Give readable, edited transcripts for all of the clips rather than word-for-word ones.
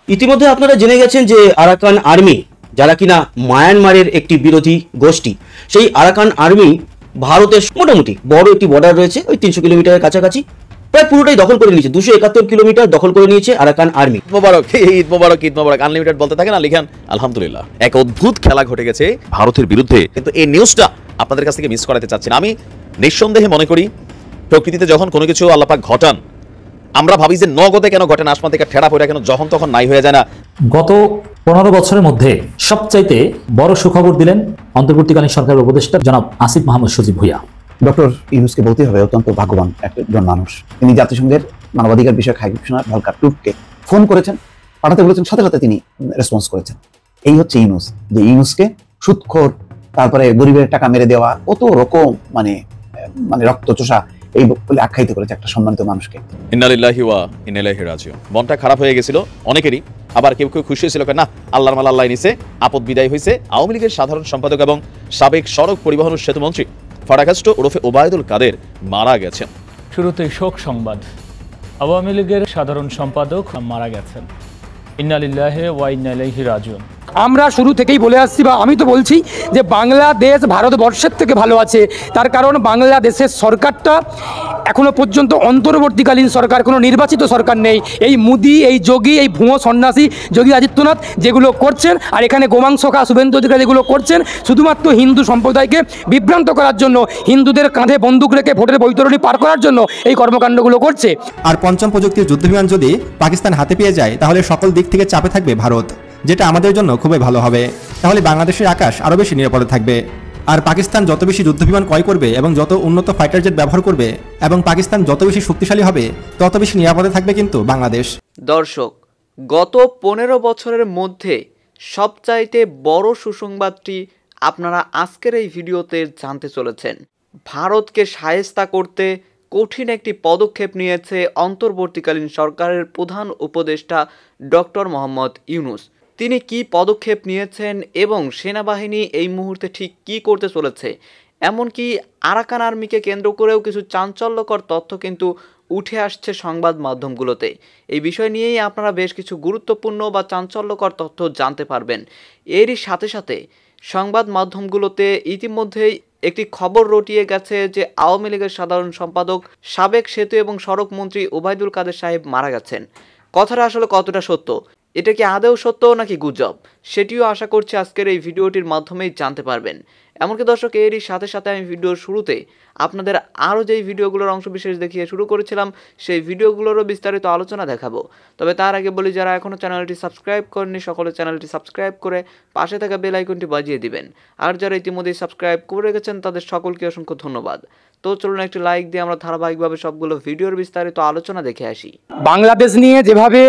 ইতিমধ্যে আপনারা জেনে গেছেন যে আরাকান আর্মি, যারা কিনা মায়ানমারের একটি বিরোধী গোষ্ঠী, সেই আরাকান আর্মি ভারতের মোটামুটি বড় একটি বর্ডার রয়েছে, ওই 300 কিলোমিটারের কাছাকাছি, প্রায় পুরোটাই দখল করে নিয়েছে। 271 কিলোমিটার দখল করে নিয়েছে আরাকান আর্মি। মোবারক, ঈদ মোবারক, ঈদ মোবারক। আনলিমিটেড বলতে থাকে না, লিখান আলহামদুলিল্লাহ। এক অদ্ভুত খেলা ঘটে গেছে ভারতের বিরুদ্ধে, কিন্তু এই নিউজটা আপনাদের কাছ থেকে মিস করাতে চাচ্ছি না। আমি নিঃসন্দেহে মনে করি প্রকৃতিতে যখন কোনো কিছু আল্লাহ পাক ঘটান, আমরা ভাবি যে নগদে কেন ঘটে না, আসমান থেকে ঠেড়া পড়ে কেন যখন তখন নাই হয়ে যায় না। গত 15 বছরের মধ্যে সবচাইতে বড় সুখবর দিলেন অন্তর্বর্তীকালীন সরকারের উপদেষ্টা জনাব আসিফ মাহমুদ সজীব ভুঁইয়া। ডক্টর ইউনূসকে বলতে হবে অত্যন্ত ভাগ্যবান একজন মানুষ। তিনি জাতিসংঘের মানবাধিকার বিষয়ক হাই কমিশনার ভলকার টুর্ককে ফোন করেছেন, পাঠাতে বলেছেন, সাথে সাথে তিনি রেসপন্স করেছেন। এই হচ্ছে ইউনূস, যে ইউনূসকে সুদখোর, তারপরে গরিবের টাকা মেরে দেওয়া, কত রকম মানে রক্তচোষা এই বলে আখ্যায়িত করেছে একটা সম্মানিত মানুষকে। ইন্না লিল্লাহি ওয়া ইন্না ইলাইহি রাজিউন। মনটা খারাপ হয়ে গেছিল অনেকেরই, আবার কেউ কেউ খুশি হয়েছিল, না আল্লাহর মাল আল্লাহ নিছে, আপদ বিদায় হয়েছে। আওয়ামী লীগের সাধারণ সম্পাদক এবং সাবেক সড়ক পরিবহন ও সেতু মন্ত্রী ফারাকাস্ট ওরফে ওবায়দুল কাদের মারা গেছেন। শুরুতেই শোক সংবাদ, আওয়ামী লীগের সাধারণ সম্পাদক মারা গেছেন। ইন্না লিল্লাহি ওয়া ইন্না ইলাইহি রাজিউন। আমরা শুরু থেকেই বলে আসছি, বা আমি তো বলছি যে বাংলাদেশ ভারতবর্ষের থেকে ভালো আছে। তার কারণ বাংলাদেশের সরকারটা এখনো পর্যন্ত অন্তর্বর্তীকালীন সরকার, কোনো নির্বাচিত সরকার নেই। এই মোদি, এই যোগী, এই ভুয়ো সন্ন্যাসী যোগী আদিত্যনাথ যেগুলো করছেন, আর এখানে গোমাংসখা শুভেন্দু অধিকারী যেগুলো করছেন, শুধুমাত্র হিন্দু সম্প্রদায়কে বিভ্রান্ত করার জন্য, হিন্দুদের কাঁধে বন্দুক রেখে ভোটের বৈতরণী পার করার জন্য এই কর্মকাণ্ডগুলো করছে। আর পঞ্চম প্রযুক্তির যুদ্ধবিমান যদি পাকিস্তান হাতে পেয়ে যায়, তাহলে সকল দিক থেকে চাপে থাকবে ভারত, যেটা আমাদের জন্য খুবই ভালো হবে। তাহলে বাংলাদেশের আকাশ আরও বেশি নিরাপদে থাকবে। আর পাকিস্তান যত বেশি যুদ্ধবিমান ক্রয় করবে এবং যত উন্নত ফাইটার জেট ব্যবহার করবে এবং পাকিস্তান যত বেশি শক্তিশালী হবে, তত বেশি নিরাপদে থাকবে কিন্তু বাংলাদেশ। দর্শক, গত 15 বছরের মধ্যে সবচাইতে বড় সুসংবাদটি আপনারা আজকের এই ভিডিওতে জানতে চলেছেন। ভারতকে শায়েস্তা করতে কঠিন একটি পদক্ষেপ নিয়েছে অন্তর্বর্তীকালীন সরকারের প্রধান উপদেষ্টা ডক্টর মোহাম্মদ ইউনূস। তিনি কি পদক্ষেপ নিয়েছেন এবং সেনাবাহিনী এই মুহূর্তে ঠিক কি করতে চলেছে, এমনকি আরাকান আর্মিকে কেন্দ্র করেও কিছু চাঞ্চল্যকর তথ্য কিন্তু উঠে আসছে সংবাদ মাধ্যমগুলোতে। এই বিষয় নিয়েই আপনারা বেশ কিছু গুরুত্বপূর্ণ বা চাঞ্চল্যকর তথ্য জানতে পারবেন। এরই সাথে সাথে সংবাদ মাধ্যমগুলোতে ইতিমধ্যেই একটি খবর রটিয়ে গেছে যে আওয়ামী লীগের সাধারণ সম্পাদক, সাবেক সেতু এবং সড়ক মন্ত্রী ওবায়দুল কাদের সাহেব মারা গেছেন। কথাটা আসলে কতটা সত্য, এটা কি আদৌ সত্য নাকি গুজব, সেটিও আশা করছি আজকের এই ভিডিওটির মাধ্যমেই জানতে পারবেন। এমনকি দর্শক, এরই সাথে সাথে আমি ভিডিওর শুরুতে আপনাদের আরও যেই ভিডিওগুলোর অংশবিশেষ দেখিয়ে শুরু করেছিলাম, সেই ভিডিওগুলোরও বিস্তারিত আলোচনা দেখাবো। তবে তার আগে বলি, যারা এখনও চ্যানেলটি সাবস্ক্রাইব করেননি, সকলে চ্যানেলটি সাবস্ক্রাইব করে পাশে থাকা বেল আইকনটি বাজিয়ে দিবেন। আর যারা ইতিমধ্যেই সাবস্ক্রাইব করে রেখেছেন, তাদের সকলকে অসংখ্য ধন্যবাদ। তো চলুন একটি লাইক দিয়ে আমরা ধারাবাহিকভাবে সবগুলো ভিডিওর বিস্তারিত আলোচনা দেখে আসি। বাংলাদেশ নিয়ে যেভাবে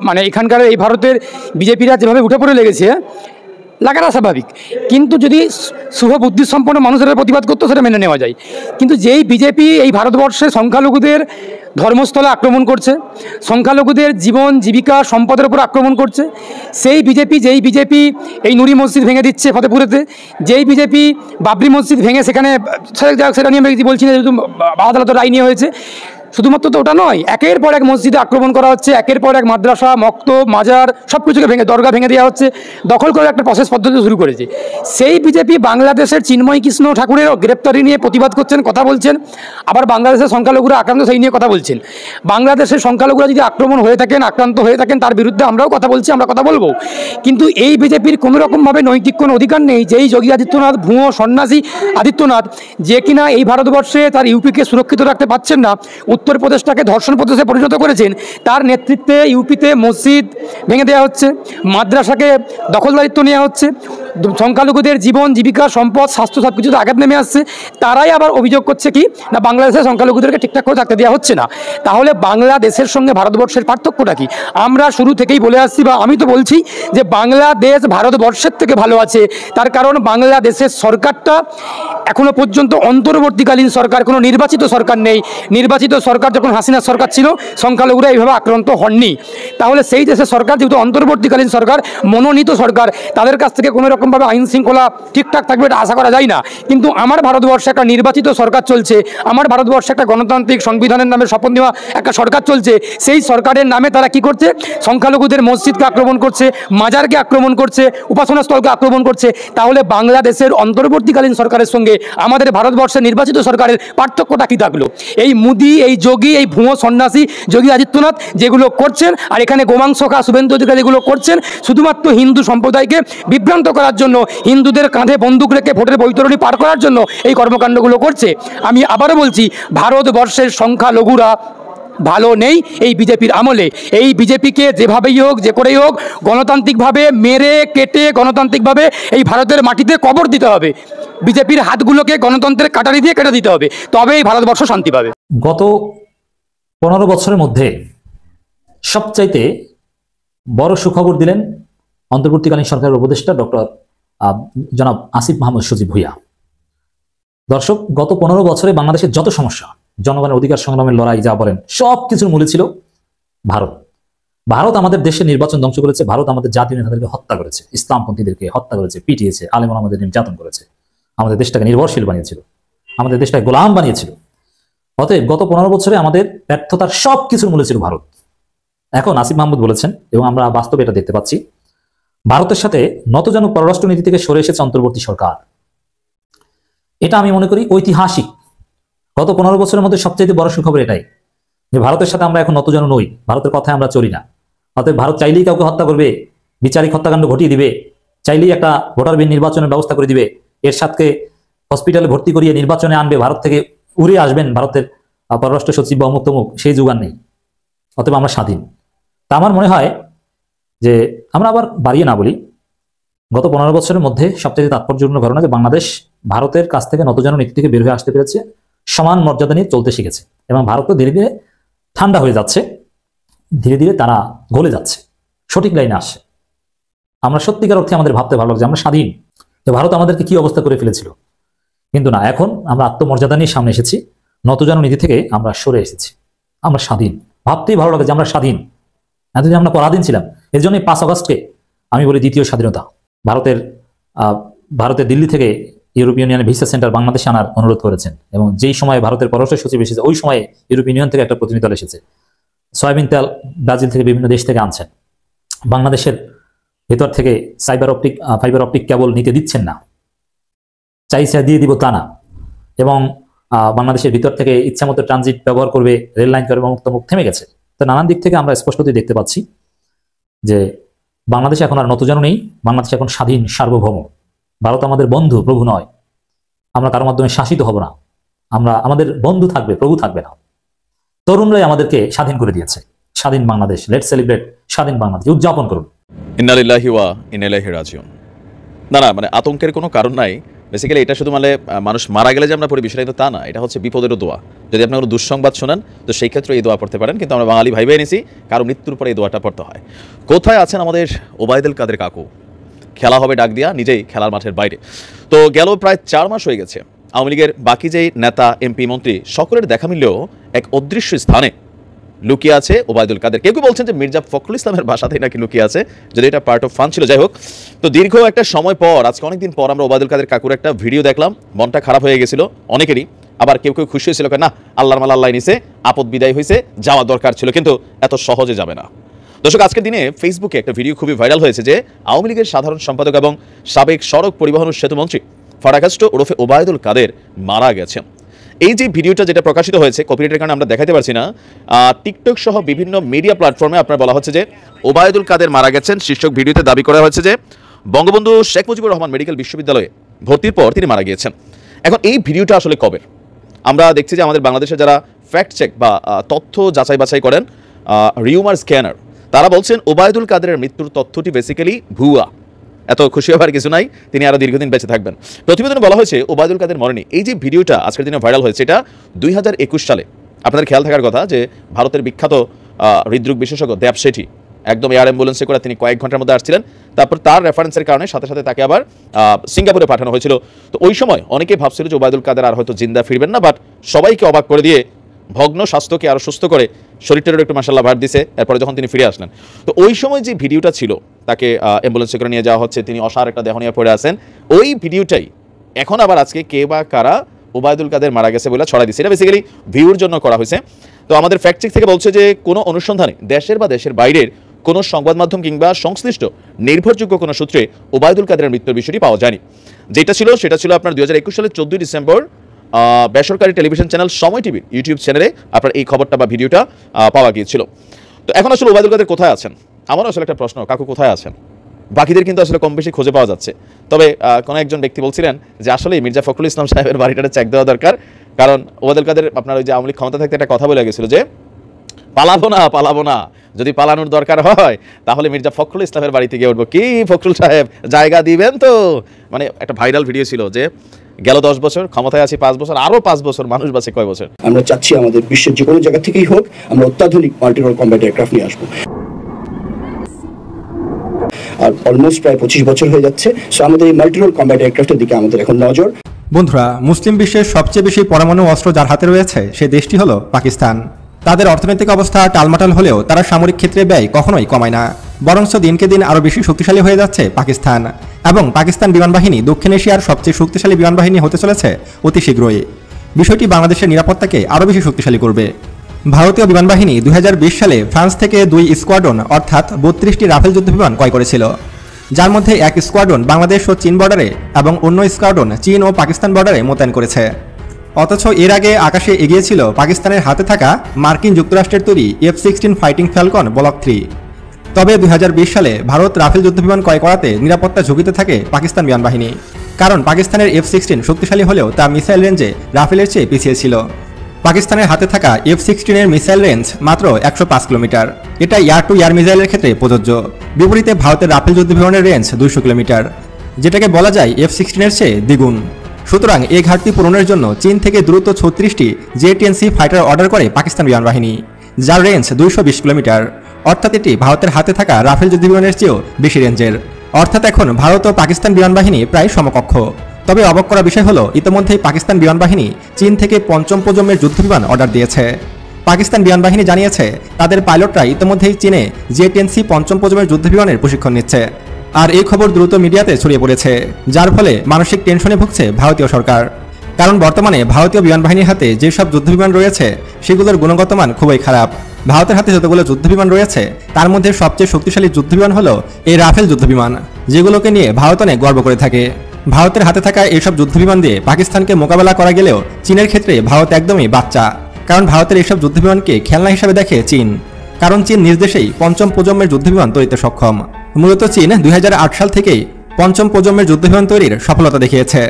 মানে এখানকার এই ভারতের বিজেপিরা যেভাবে উঠে পড়ে লেগেছে, লাগাটা স্বাভাবিক, কিন্তু যদি শুভ বুদ্ধিসম্পন্ন মানুষেরা প্রতিবাদ করতো সেটা মেনে নেওয়া যায়। কিন্তু যেই বিজেপি এই ভারতবর্ষে সংখ্যালঘুদের ধর্মস্থলে আক্রমণ করছে, সংখ্যালঘুদের জীবন জীবিকা সম্পদের উপর আক্রমণ করছে, যেই বিজেপি এই নুরি মসজিদ ভেঙে দিচ্ছে ফতেপুরেতে, যেই বিজেপি বাবরি মসজিদ ভেঙে সেখানে, সেটা নিয়ে আমি বলছি না, যেহেতু আদালতের রায় নিয়ে হয়েছে, শুধুমাত্র তো ওটা নয়, একের পর এক মসজিদে আক্রমণ করা হচ্ছে, একের পর এক মাদ্রাসা, মক্তব, মাজার সব কিছুকে ভেঙে দরগা ভেঙে দেওয়া হচ্ছে, দখল করে একটা প্রসেস পদ্ধতি শুরু করেছে। সেই বিজেপি বাংলাদেশের চিন্ময় কৃষ্ণ ঠাকুরের গ্রেপ্তারি নিয়ে প্রতিবাদ করছেন, কথা বলছেন, আবার বাংলাদেশের সংখ্যালঘুরা আক্রান্ত সেই নিয়ে কথা বলছেন। বাংলাদেশের সংখ্যালঘুরা যদি আক্রমণ হয়ে থাকেন, আক্রান্ত হয়ে থাকেন, তার বিরুদ্ধে আমরাও কথা বলছি, আমরা কথা বলবো। কিন্তু এই বিজেপির কোনো রকমভাবে নৈতিক কোনো অধিকার নেই যেই যোগী আদিত্যনাথ, ভুয়ো সন্ন্যাসী আদিত্যনাথ, যে কিনা এই ভারতবর্ষে তার ইউপিকে সুরক্ষিত রাখতে পারছেন না, উত্তরপ্রদেশটাকে ধর্ষণ প্রদেশে পরিণত করেছেন, তার নেতৃত্বে ইউপিতে মসজিদ ভেঙে দেওয়া হচ্ছে, মাদ্রাসাকে দখলদারিত্ব নেওয়া হচ্ছে, সংখ্যালঘুদের জীবন জীবিকা সম্পদ স্বাস্থ্য সব কিছুতে আঘাত নেমে আসছে। তারাই আবার অভিযোগ করছে কি না, বাংলাদেশের সংখ্যালঘুদেরকে ঠিকঠাক করে থাকতে দেওয়া হচ্ছে না। তাহলে বাংলাদেশের সঙ্গে ভারতবর্ষের পার্থক্যটা কি? আমরা শুরু থেকেই বলে আসছি, বা আমি তো বলছি যে বাংলাদেশ ভারতবর্ষের থেকে ভালো আছে। তার কারণ বাংলাদেশের সরকারটা এখনো পর্যন্ত অন্তর্বর্তীকালীন সরকার, কোনো নির্বাচিত সরকার নেই। নির্বাচিত সরকার যখন হাসিনার সরকার ছিল, সংখ্যালঘুরা এইভাবে আক্রান্ত হননি। তাহলে সেই দেশের সরকার যেহেতু অন্তর্বর্তীকালীন সরকার, মনোনীত সরকার, তাদের কাছ থেকে কোনো রকম সেরকমভাবে আইন শৃঙ্খলা ঠিকঠাক থাকবে এটা আশা করা যায় না। কিন্তু আমার ভারতবর্ষে একটা নির্বাচিত সরকার চলছে, আমার ভারতবর্ষে একটা গণতান্ত্রিক সংবিধানের নামে শপথ নেওয়া একটা সরকার চলছে। সেই সরকারের নামে তারা কি করছে? সংখ্যালঘুদের মসজিদকে আক্রমণ করছে, মাজারকে আক্রমণ করছে, উপাসনা স্থলকে আক্রমণ করছে। তাহলে বাংলাদেশের অন্তর্বর্তীকালীন সরকারের সঙ্গে আমাদের ভারতবর্ষের নির্বাচিত সরকারের পার্থক্যটা কি থাকলো? এই মোদি, এই যোগী, এই ভুয়ো সন্ন্যাসী যোগী আদিত্যনাথ যেগুলো করছেন, আর এখানে গোমাংসখা শুভেন্দু অধিকারী যেগুলো করছেন, শুধুমাত্র হিন্দু সম্প্রদায়কে বিভ্রান্ত করার জন্য, হিন্দুদের কাঁধে বন্দুক রেখে ভোটের বৈতরণী পার করার জন্য এই কর্মকাণ্ডগুলো করছে। আমি আবারও বলছি, ভারতবর্ষের সংখ্যালঘুরা ভালো নেই এই বিজেপির আমলে। এই বিজেপিকে যেভাবেই হোক, যে করেই হোক, গণতান্ত্রিকভাবে মেরে কেটে গণতান্ত্রিকভাবে এই ভারতের মাটিতে কবর দিতে হবে। বিজেপির হাতগুলোকে গণতন্ত্রের কাটারি দিয়ে কেটে দিতে হবে, তবেই ভারতবর্ষ শান্তি পাবে। গত 15 বছরের মধ্যে সবচাইতে বড় সুখবর দিলেন অন্তর্বর্তীকালীন সরকারের উপদেষ্টা ডক্টর জনাব আসিফ মাহমুদ সজীব ভুইয়া। দর্শক, গত 15 বছরে বাংলাদেশের যত সমস্যা, জনগণের অধিকার সংগ্রামের লড়াই যা বলেন, সব কিছুর মূলে ছিল ভারত। ভারত আমাদের দেশের নির্বাচন ধ্বংস করেছে, ভারত আমাদের জাতীয় নেতাদেরকে হত্যা করেছে, ইসলামপন্থীদেরকে হত্যা করেছে, পিটিয়েছে, আলেম ওলামাদের নির্যাতন করেছে, আমাদের দেশটাকে নির্ভরশীল বানিয়েছিল, আমাদের দেশটাকে গোলাম বানিয়েছিল। অতএব গত 15 বছরে আমাদের ব্যর্থতার সব কিছুর মূলে ছিল ভারত। এখন আসিফ মাহমুদ বলেছেন, এবং আমরা বাস্তবে এটা দেখতে পাচ্ছি, ভারতের সাথে নতজানু পররাষ্ট্রনীতি থেকে সরে এসেছে অন্তর্বর্তী সরকার। এটা আমি মনে করি ঐতিহাসিক। গত 15 বছরের মধ্যে সবচেয়ে বড় সুখবর এটাই যে ভারতের সাথে আমরা এখন নতজানু নই, ভারতের কথায় আমরা চলি না। অতএব ভারত চাইলেই কাউকে হত্যা করবে, বিচারিক হত্যাকাণ্ড ঘটিয়ে দিবে, চাইলেই একটা ভোটারবিহীন নির্বাচনের ব্যবস্থা করে দিবে, এর সাথে হসপিটালে ভর্তি করিয়ে নির্বাচনে আনবে, ভারত থেকে উড়ে আসবেন ভারতের পররাষ্ট্র সচিব বা অমুক তমুক, সেই যুগান নেই। অতএব আমরা স্বাধীন। তা আমার মনে হয় যে আমরা আবার বাড়িয়ে না বলি, গত 15 বছরের মধ্যে সবচেয়ে তাৎপর্যপূর্ণ ঘটনা যে বাংলাদেশ ভারতের কাছ থেকে নতজানু নীতি থেকে বের হয়ে আসতে পেরেছে, সমান মর্যাদা নিয়ে চলতে শিখেছে, এবং ভারতও ধীরে ধীরে ঠান্ডা হয়ে যাচ্ছে, ধীরে ধীরে তারা গলে যাচ্ছে, সঠিক লাইনে আসছে। আমরা সত্যিকার অর্থে আমাদের ভাবতে ভালো লাগছে আমরা স্বাধীন। যে ভারত আমাদেরকে কি অবস্থা করে ফেলেছিল, কিন্তু না, এখন আমরা আত্মমর্যাদা নিয়ে সামনে এসেছি, নতজানু নীতি থেকে আমরা সরে এসেছি, আমরা স্বাধীন। ভাবতেই ভালো লাগে যে আমরা স্বাধীন, এতদিন আমরা পরাধীন ছিলাম। এর জন্যই 5 আগস্টকে আমি বলি দ্বিতীয় স্বাধীনতা। ভারতের দিল্লি থেকে ইউরোপিয়ান ইউনিয়নের ভিসা সেন্টার বাংলাদেশে আনার অনুরোধ করেছেন, এবং যেই সময় ভারতের পররাষ্ট্র সচিব এসেছে ওই সময়ে ইউরোপিয়ান ইউনিয়ন থেকে একটা প্রতিনিধি দল এসেছে। সয়াবিন তেল ব্রাজিল থেকে বিভিন্ন দেশ থেকে আনছেন, বাংলাদেশের ভেতর থেকে ফাইবার অপটিক কেবল নিতে দিচ্ছেন না, চাইছে দিয়ে দিব তা না, এবং বাংলাদেশের ভিতর থেকে ইচ্ছামতো ট্রানজিট ব্যবহার করবে, রেল লাইন করবে, মুক্ত থেমে গেছে। তো নানান দিক থেকে আমরা স্পষ্টতই দেখতে পাচ্ছি যে বাংলাদেশে এখন আর নতজানু নেই, বাংলাদেশ এখন স্বাধীন, সার্বভৌম। ভারত আমাদের বন্ধু, প্রভু নয়। আমরা কারোর মাধ্যমে শাসিত হব না, আমাদের বন্ধু থাকবে, প্রভু থাকবে না। তরুণরাই আমাদেরকে স্বাধীন করে দিয়েছে। স্বাধীন বাংলাদেশ, লেটস সেলিব্রেট স্বাধীন বাংলাদেশ, উদযাপন করুন। ইন্না লিল্লাহি ওয়া ইন্না ইলাইহি রাজিউন। না, মানে আতঙ্কের কোনো কারণ নাই। বেসিক্যালি এটা শুধু মানে মানুষ মারা গেলে যে আমরা পড়ি বিষয়টা কিন্তু তা না, এটা হচ্ছে বিপদেরও দোয়া। যদি আপনি কোনো দুঃসংবাদ শোনান তো সেই ক্ষেত্রে এই দোয়া পড়তে পারেন, কিন্তু আমরা বাঙালি ভাই নিছি কারো মৃত্যুর পরে এই দোয়াটা পড়তে হয়। কোথায় আছেন আমাদের ওবায়দুল কাদের কাকু? খেলা হবে ডাক দিয়া, নিজেই খেলার মাঠের বাইরে। তো গেল প্রায় 4 মাস হয়ে গেছে আওয়ামী লীগের বাকি যেই নেতা, এমপি, মন্ত্রী সকলের দেখা মিললেও এক অদৃশ্য স্থানে লুকিয়ে আছে ওবায়দুল কাদের। কেউ বলছেন যে মির্জা ফখরুল ইসলামের বাসাতেই নাকি লুকিয়ে আছে, যদি এটা পার্ট অফ ফান ছিল। যাই হোক, তো দীর্ঘ একটা সময় পর, আজকে অনেকদিন পর আমরা ওবায়দুল কাদের কাকুর একটা ভিডিও দেখলাম। মনটা খারাপ হয়ে গেছিল অনেকেরই, আবার কেউ খুশি হয়েছিল, না আল্লাহর মাল আল্লাহ নিছে, আপদ বিদায় হয়েছে, যাওয়া দরকার ছিল, কিন্তু এত সহজে যাবে না। দর্শক, আজকের দিনে ফেসবুকে একটা ভিডিও খুবই ভাইরাল হয়েছে যে আওয়ামী লীগের সাধারণ সম্পাদক এবং সাবেক সড়ক পরিবহন ও সেতু মন্ত্রী ফারাকাস্ট ওরফে ওবায়দুল কাদের মারা গেছেন। এই যে ভিডিওটা যেটা প্রকাশিত হয়েছে, কপিরাইটের কারণে আমরা দেখাতে পারছি না, টিকটক সহ বিভিন্ন মিডিয়া প্ল্যাটফর্মে আপনার বলা হচ্ছে যে ওবায়দুল কাদের মারা গেছেন। শীর্ষক ভিডিওতে দাবি করা হয়েছে যে বঙ্গবন্ধু শেখ মুজিবুর রহমান মেডিকেল বিশ্ববিদ্যালয়ে ভর্তির পর তিনি মারা গিয়েছেন। এখন এই ভিডিওটা আসলে কবের? আমরা দেখছি যে আমাদের বাংলাদেশে যারা ফ্যাক্ট চেক বা তথ্য যাচাই বাছাই করেন, রিউমার স্ক্যানার, তারা বলছেন ওবায়দুল কাদেরের মৃত্যুর তথ্যটি বেসিক্যালি ভুয়া। এত খুশি হওয়ার কিছু নাই, তিনি আরো দীর্ঘদিন বেঁচে থাকবেন। প্রতিবেদনে বলা হয়েছে ওবায়দুল কাদের মরেনি। এই যে ভিডিওটা আজকের দিনে ভাইরাল হয়েছে, এটা 2021 সালে। আপনাদের খেয়াল থাকার কথা যে ভারতের বিখ্যাত হৃদরোগ বিশেষজ্ঞ দেব শেঠি একদম এয়ার অ্যাম্বুলেন্সে করে তিনি কয়েক ঘন্টার মধ্যে আসছিলেন। তারপর তার রেফারেন্সের কারণে সাথে সাথে তাকে আবার সিঙ্গাপুরে পাঠানো হয়েছিল। তো ওই সময় অনেকেই ভাবছিল যে ওবায়দুল কাদের আর হয়তো জিন্দা ফিরবেন না, বাট সবাইকে অবাক করে দিয়ে ভগ্ন স্বাস্থ্যকে আরও সুস্থ করে শরীরটারও একটু মাশাআল্লাহ ভার দিছে। এরপরে যখন তিনি ফিরে আসলেন, তো ওই সময় যে ভিডিওটা ছিল, তাকে অ্যাম্বুলেন্সে করে নিয়ে যাওয়া হচ্ছে, তিনি অসার একটা দেহ নিয়ে পড়ে আছেন, ওই ভিডিওটাই এখন আবার আজকে কে বা কারা ওবায়দুল কাদের মারা গেছে বলে ছড়াই দিচ্ছে। এটা বেসিক্যালি ভিউর জন্য করা হয়েছে। তো আমাদের ফ্যাক্ট চেক থেকে বলছে যে কোনো অনুসন্ধানে দেশের বা দেশের বাইরের কোনো সংবাদ মাধ্যম কিংবা সংশ্লিষ্ট নির্ভরযোগ্য কোনো সূত্রে ওবায়দুল কাদেরের মৃত্যুর বিষয়টি পাওয়া যায়নি। যেটা ছিল সেটা ছিল আপনার 2021 সালের 14 ডিসেম্বর বেসরকারি টেলিভিশন চ্যানেল সময় টিভির ইউটিউব চ্যানেলে আপনার এই খবরটা বা ভিডিওটা পাওয়া গিয়েছিল। তো এখন আসলে ওবায়দুল কাদের কোথায় আছেন? আমারও আসলে একটা প্রশ্ন, কাকু কোথায় আছেন? বাকিদের কিন্তু আসলে কম বেশি খুঁজে পাওয়া যাচ্ছে। তবে কোনো একজন ব্যক্তি বলছিলেন যে আসলে মির্জা ফখরুল ইসলাম সাহেবের বাড়িটাতে চেক দেওয়া দরকার, কারণ ওবায়দুল কাদের আপনার ওই যে আওয়ামী লীগ ক্ষমতা থাকতে একটা কথা বলে গেছিল যে পালাবো না, যদি পালানোর দরকার হয় তাহলে মির্জা ফখরুল ইসলামের বাড়িতে গিয়ে উঠবো। কি ফখরুল সাহেব জায়গা দিবেন তো? মানে একটা ভাইরাল ভিডিও ছিল যে গেল 10 বছর ক্ষমতায় আছি, 5 বছর, আরো 5 বছর, মানুষ বাঁচে কয় বছর। আমরা চাচ্ছি আমাদের বিশ্বের যে কোনো জায়গা থেকেই হোক আমরা অত্যাধুনিক মাল্টি রোল কমব্যাট এয়ারক্রাফট নিয়ে আসবো। আর অলমোস্ট প্রায় 25 বছর হয়ে যাচ্ছে, সো আমাদের এই মাল্টি রোল কমব্যাট এয়ারক্রাফটের দিকে আমাদের এখন নজর। বন্ধুরা, মুসলিম বিশ্বের সবচেয়ে বেশি পরমাণু অস্ত্র যার হাতে রয়েছে সেই দেশটি হলো পাকিস্তান। তাদের অর্থনৈতিক অবস্থা টালমাটাল হলেও তারা সামরিক ক্ষেত্রে ব্যয় কখনোই কমায় না, বরঞ্চ দিনকে দিন আরও বেশি শক্তিশালী হয়ে যাচ্ছে পাকিস্তান। এবং পাকিস্তান বিমান বাহিনী দক্ষিণ এশিয়ার সবচেয়ে শক্তিশালী বিমান বাহিনী হতে চলেছে অতি শীঘ্রই। বিষয়টি বাংলাদেশের নিরাপত্তাকে আরও বেশি শক্তিশালী করবে। ভারতীয় বিমান বাহিনী 2020 সালে ফ্রান্স থেকে 2 স্কোয়াড্রন অর্থাৎ 32টি রাফেল যুদ্ধবিমান ক্রয় করেছিল, যার মধ্যে এক স্কোয়াড্রন বাংলাদেশ ও চীন বর্ডারে এবং অন্য স্কোয়াড্রন চীন ও পাকিস্তান বর্ডারে মোতায়েন করেছে। অথচ এর আগে আকাশে এগিয়েছিল পাকিস্তানের হাতে থাকা মার্কিন যুক্তরাষ্ট্রের তৈরি F-16 ফাইটিং ফ্যালকন ব্লক 3। তবে 2020 সালে ভারত রাফেল যুদ্ধবিমান ক্রয় করাতে নিরাপত্তা ঝুঁকিতে থাকে পাকিস্তান বিমান বাহিনী, কারণ পাকিস্তানের F-16 শক্তিশালী হলেও তা মিসাইল রেঞ্জে রাফেলের চেয়ে পিছিয়ে ছিল। পাকিস্তানের হাতে থাকা F-16 এর মিসাইল রেঞ্জ মাত্র 105 কিলোমিটার, এটা এয়ার টু এয়ার মিসাইলের ক্ষেত্রে প্রযোজ্য। বিপরীতে ভারতের রাফেল যুদ্ধবিমানের রেঞ্জ 200 কিলোমিটার, যেটাকে বলা যায় F-16 এর চেয়ে দ্বিগুণ। সুতরাং এই ঘাটতি পূরণের জন্য চীন থেকে দ্রুত 36টি J-10C ফাইটার অর্ডার করে পাকিস্তান বিমান বাহিনী, যার রেঞ্জ 220 কিলোমিটার। অর্থাৎ এটি ভারতের হাতে থাকা রাফেল যুদ্ধবিমানের চেয়েও বেশি রেঞ্জের। অর্থাৎ এখন ভারত ও পাকিস্তান বিমান বাহিনী প্রায় সমকক্ষ। তবে অবাক করা বিষয় হলো, ইতিমধ্যেই পাকিস্তান বিমান বাহিনী চীন থেকে 5ম প্রজন্মের যুদ্ধবিমান অর্ডার দিয়েছে। পাকিস্তান বিমান বাহিনী জানিয়েছে তাদের পাইলটরা ইতিমধ্যেই চীনে J-10C 5ম প্রজন্মের যুদ্ধবিমানের প্রশিক্ষণ নিচ্ছে। আর এই খবর দ্রুত মিডিয়াতে ছড়িয়ে পড়েছে, যার ফলে মানসিক টেনশনে ভুগছে ভারতীয় সরকার। কারণ বর্তমানে ভারতীয় বিমান বাহিনীর হাতে যেসব যুদ্ধবিমান রয়েছে সেগুলোর গুণগত মান খুবই খারাপ। ভারতের হাতে যতগুলো যুদ্ধবিমান রয়েছে তার মধ্যে সবচেয়ে শক্তিশালী যুদ্ধবিমান হলো এই রাফেল যুদ্ধবিমান, যেগুলোকে নিয়ে ভারত অনেক গর্ব করে থাকে। ভারতের হাতে থাকা এইসব যুদ্ধবিমান দিয়ে পাকিস্তানকে মোকাবেলা করা গেলেও চীনের ক্ষেত্রে ভারত একদমই বাচ্চা, কারণ ভারতের এইসব যুদ্ধবিমানকে খেলনা হিসাবে দেখে চীন। কারণ চীন নিজ দেশেই 5ম প্রজন্মের যুদ্ধবিমান তৈরিতে সক্ষম। মূলত চীন 2008 সাল থেকেই 5ম প্রজন্মের যুদ্ধবিমান তৈরির সফলতা দেখিয়েছে।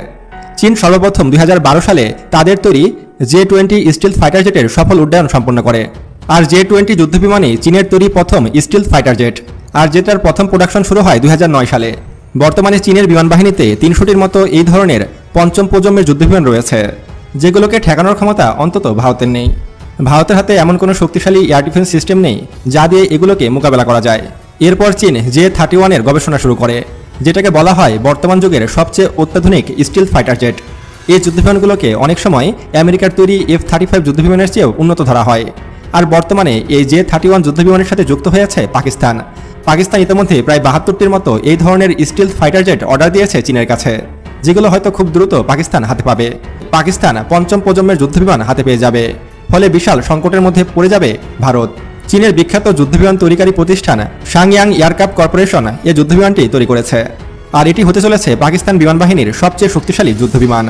চীন সর্বপ্রথম 2012 সালে তাদের তৈরি J-20 স্টিলথ ফাইটার জেটের সফল উড্ডয়ন সম্পন্ন করে। আর J-20 যুদ্ধবিমানই চীনের তৈরি প্রথম স্টিলথ ফাইটার জেট, আর যেটার প্রথম প্রোডাকশন শুরু হয় 2009 সালে। বর্তমানে চীনের বিমান বাহিনীতে 300টির মতো এই ধরনের 5ম প্রজন্মের যুদ্ধবিমান রয়েছে, যেগুলোকে ঠেকানোর ক্ষমতা অন্তত ভারতের নেই। ভারতের হাতে এমন কোনো শক্তিশালী এয়ার ডিফেন্স সিস্টেম নেই যা দিয়ে এগুলোকে মোকাবেলা করা যায়। এরপর চীন J-31 এর গবেষণা শুরু করে, যেটাকে বলা হয় বর্তমান যুগের সবচেয়ে অত্যাধুনিক স্টিলথ ফাইটার জেট। এই যুদ্ধবিমানগুলোকে অনেক সময় আমেরিকার তৈরি F-35 যুদ্ধবিমানের চেয়েও উন্নত ধরা হয়। আর বর্তমানে এই J-31 যুদ্ধবিমানের সাথে যুক্ত হয়েছে পাকিস্তান। পাকিস্তান ইতিমধ্যে প্রায় 72টির মতো এই ধরনের স্টিলথ ফাইটার জেট অর্ডার দিয়েছে চীনের কাছে, যেগুলো হয়তো খুব দ্রুত পাকিস্তান হাতে পাবে। পাকিস্তান 5ম প্রজন্মের যুদ্ধবিমান হাতে পেয়ে যাবে, ফলে বিশাল সংকটের মধ্যে পড়ে যাবে ভারত। চীনের বিখ্যাত যুদ্ধবিমান তৈরিকারী প্রতিষ্ঠান সাংয়াং এয়ারক্রাফট কর্পোরেশন এই যুদ্ধবিমানটি তৈরি করেছে, আর এটি হতে চলেছে পাকিস্তান বিমান বাহিনীর সবচেয়ে শক্তিশালী যুদ্ধবিমান।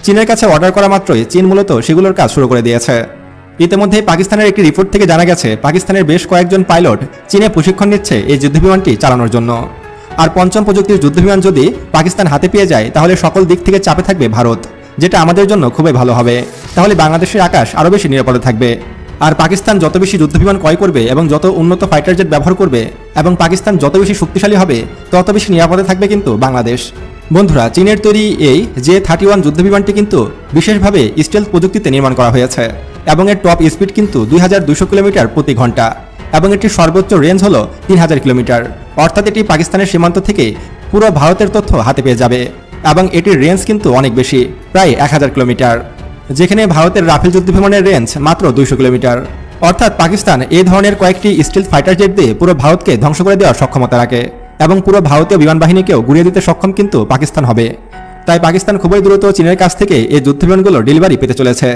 চীনের কাছে অর্ডার করা মাত্রই চীন মূলত সেগুলোর কাজ শুরু করে দিয়েছে। ইতিমধ্যে পাকিস্তানের একটি রিপোর্ট থেকে জানা গেছে পাকিস্তানের বেশ কয়েকজন পাইলট চীনে প্রশিক্ষণ নিচ্ছে এই যুদ্ধবিমানটি চালানোর জন্য। আর 5ম প্রযুক্তির যুদ্ধবিমান যদি পাকিস্তান হাতে পেয়ে যায় তাহলে সকল দিক থেকে চাপে থাকবে ভারত, যেটা আমাদের জন্য খুবই ভালো হবে। তাহলে বাংলাদেশের আকাশ আরও বেশি নিরাপদে থাকবে। আর পাকিস্তান যত বেশি যুদ্ধবিমান ক্রয় করবে এবং যত উন্নত ফাইটার জেট ব্যবহার করবে এবং পাকিস্তান যত বেশি শক্তিশালী হবে তত বেশি নিরাপদে থাকবে কিন্তু বাংলাদেশ। বন্ধুরা, চীনের তৈরি এই J-31 যুদ্ধবিমানটি কিন্তু বিশেষভাবে স্টেলথ প্রযুক্তিতে নির্মাণ করা হয়েছে এবং এর টপ স্পিড কিন্তু 2200 কিলোমিটার প্রতি ঘন্টা এবং এটির সর্বোচ্চ রেঞ্জ হলো 3000 কিলোমিটার। অর্থাৎ এটি পাকিস্তানের সীমান্ত থেকে পুরো ভারতের তথ্য হাতে পেয়ে যাবে এবং এটির রেঞ্জ কিন্তু অনেক বেশি, প্রায় 1000 কিলোমিটার। যেখানে ভারতের রাফেল যুদ্ধবিমানের রেঞ্জ মাত্র 200 কিলোমিটার। অর্থাৎ পাকিস্তান এই ধরনের কয়েকটি স্টিল ফাইটার জেট দিয়ে পুরো ভারতকে ধ্বংস করে দেওয়ার সক্ষমতা রাখে এবং পুরো ভারতীয় বিমান বাহিনীকেও গুড়িয়ে দিতে সক্ষম কিন্তু পাকিস্তান হবে। তাই পাকিস্তান খুবই দ্রুত চীনের কাছ থেকে এই যুদ্ধবিমানগুলো ডেলিভারি পেতে চলেছে।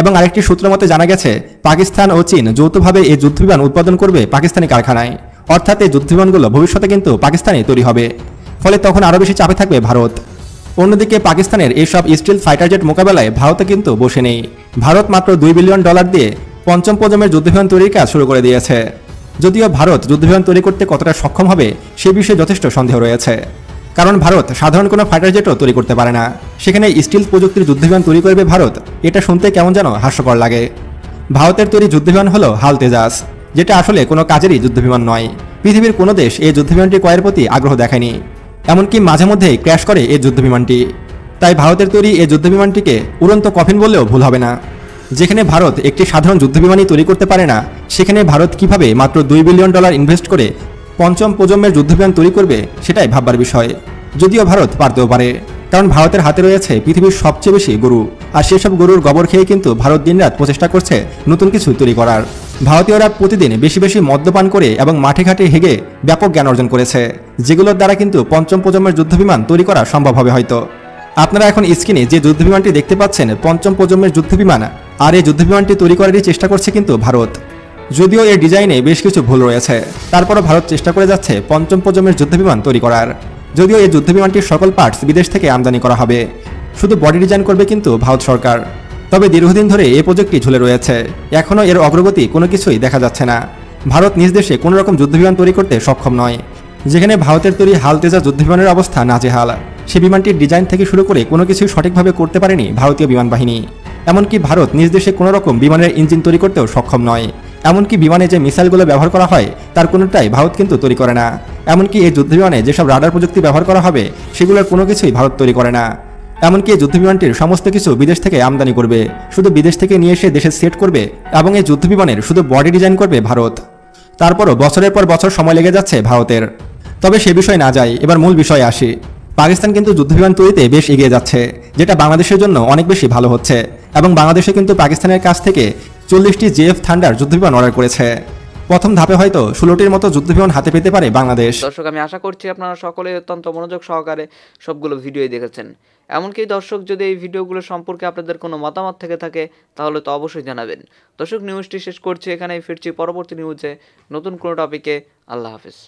এবং আরেকটি সূত্র মতে জানা গেছে পাকিস্তান ও চীন যৌথভাবে এই যুদ্ধবিমান উৎপাদন করবে পাকিস্তানি কারখানায়। অর্থাৎ এই যুদ্ধবিমানগুলো ভবিষ্যতে কিন্তু পাকিস্তানে তৈরি হবে, ফলে তখন আরও বেশি চাপে থাকবে ভারত। অন্যদিকে পাকিস্তানের এইসব স্টিল ফাইটার জেট মোকাবেলায় ভারতে কিন্তু বসে নেই। ভারত মাত্র $2 বিলিয়ন দিয়ে পঞ্চম প্রজন্মের যুদ্ধবিমান তৈরির কাজ শুরু করে দিয়েছে। যদিও ভারত যুদ্ধবিমান তৈরি করতে কতটা সক্ষম হবে সে বিষয়ে যথেষ্ট সন্দেহ রয়েছে, কারণ ভারত সাধারণ কোনো ফাইটার জেটও তৈরি করতে পারে না, সেখানে স্টিল প্রযুক্তির যুদ্ধবিমান তৈরি করবে ভারত, এটা শুনতে কেমন যেন হাস্যকর লাগে। ভারতের তৈরি যুদ্ধবিমান হলো হাল তেজাস, যেটা আসলে কোনো কাজেরই যুদ্ধবিমান নয়। পৃথিবীর কোনো দেশ এই যুদ্ধবিমানটি ক্রয়ের প্রতি আগ্রহ দেখায়নি, এমনকি মাঝে মধ্যেই ক্র্যাশ করে এই যুদ্ধবিমানটি। তাই ভারতের তৈরি এই যুদ্ধবিমানটিকে উড়ন্ত কফিন বললেও ভুল হবে না। যেখানে ভারত একটি সাধারণ যুদ্ধবিমানই তৈরি করতে পারে না, সেখানে ভারত কিভাবে মাত্র $2 বিলিয়ন ইনভেস্ট করে পঞ্চম প্রজন্মের যুদ্ধবিমান তৈরি করবে সেটাই ভাববার বিষয়। যদিও ভারত পারতেও পারে, কারণ ভারতের হাতে রয়েছে পৃথিবীর সবচেয়ে বেশি গরু, আর সেসব গরুর গোবর খেয়ে কিন্তু ভারত দিনরাত প্রচেষ্টা করছে নতুন কিছু তৈরি করার। ভারতীয়রা প্রতিদিন বেশি বেশি মদ্যপান করে এবং মাঠে ঘাটে হেগে ব্যাপক জ্ঞান অর্জন করেছে, যেগুলোর দ্বারা কিন্তু পঞ্চম প্রজন্মের যুদ্ধবিমান তৈরি করা সম্ভব হবে হয়তো। আপনারা এখন স্ক্রিনে যে যুদ্ধবিমানটি দেখতে পাচ্ছেন পঞ্চম প্রজন্মের যুদ্ধবিমান, আর এই যুদ্ধবিমানটি তৈরি করারই চেষ্টা করছে কিন্তু ভারত। যদিও এর ডিজাইনে বেশ কিছু ভুল রয়েছে, তারপরও ভারত চেষ্টা করে যাচ্ছে পঞ্চম প্রজন্মের যুদ্ধবিমান তৈরি করার। যদিও এই যুদ্ধবিমানটির সকল পার্টস বিদেশ থেকে আমদানি করা হবে, শুধু বডি ডিজাইন করবে কিন্তু ভারত সরকার। তবে দীর্ঘদিন ধরে এই প্রজেক্টটি ঝুলে রয়েছে, এখনও এর অগ্রগতি কোনো কিছুই দেখা যাচ্ছে না। ভারত নিজ দেশে কোনো রকম যুদ্ধবিমান তৈরি করতে সক্ষম নয়, যেখানে ভারতের তৈরি হাল তেজা যুদ্ধবিমানের অবস্থা নাজেহাল। সে বিমানটির ডিজাইন থেকে শুরু করে কোনো কিছুই সঠিকভাবে করতে পারেনি ভারতীয় বিমান বাহিনী। এমনকি ভারত নিজ দেশে কোনো রকম বিমানের ইঞ্জিন তৈরি করতেও সক্ষম নয়। এমনকি বিমানে যে মিসাইলগুলো ব্যবহার করা হয় তার কোনোটাই ভারত কিন্তু তৈরি করে না। এমনকি এই যুদ্ধবিমানে যেসব রাডার প্রযুক্তি ব্যবহার করা হবে সেগুলোর কোনো কিছুই ভারত তৈরি করে না। এমনকি এই যুদ্ধবিমানটির সমস্ত কিছু বিদেশ থেকে আমদানি করবে, শুধু বিদেশ থেকে নিয়ে এসে দেশে সেট করবে, এবং এই যুদ্ধবিমানের শুধু বডি ডিজাইন করবে ভারত। তারপরও বছরের পর বছর সময় লেগে যাচ্ছে ভারতের। তবে সে বিষয় না যাই, এবার মূল বিষয়ে আসি। পাকিস্তান কিন্তু যুদ্ধবিমান তৈরিতে বেশ এগিয়ে যাচ্ছে, যেটা বাংলাদেশের জন্য অনেক বেশি ভালো হচ্ছে, এবং বাংলাদেশে কিন্তু পাকিস্তানের কাছ থেকে 40টি জেএফ থান্ডার যুদ্ধবিমান অর্ডার করেছে। প্রথম ধাপে হয়তো 16টির মতো যুদ্ধবিমান হাতে পেতে পারে বাংলাদেশ। দর্শক, আমি আশা করছি আপনারা সকলে অত্যন্ত মনোযোগ সহকারে সবগুলো ভিডিওই দেখেছেন। এমনকি দর্শক, যদি এই ভিডিওগুলো সম্পর্কে আপনাদের কোনো মতামত থেকে থাকে তাহলে তো অবশ্যই জানাবেন। দর্শক, নিউজটি শেষ করছি এখানেই, ফিরছি পরবর্তী নিউজে নতুন কোনো টপিকে। আল্লাহ হাফেজ।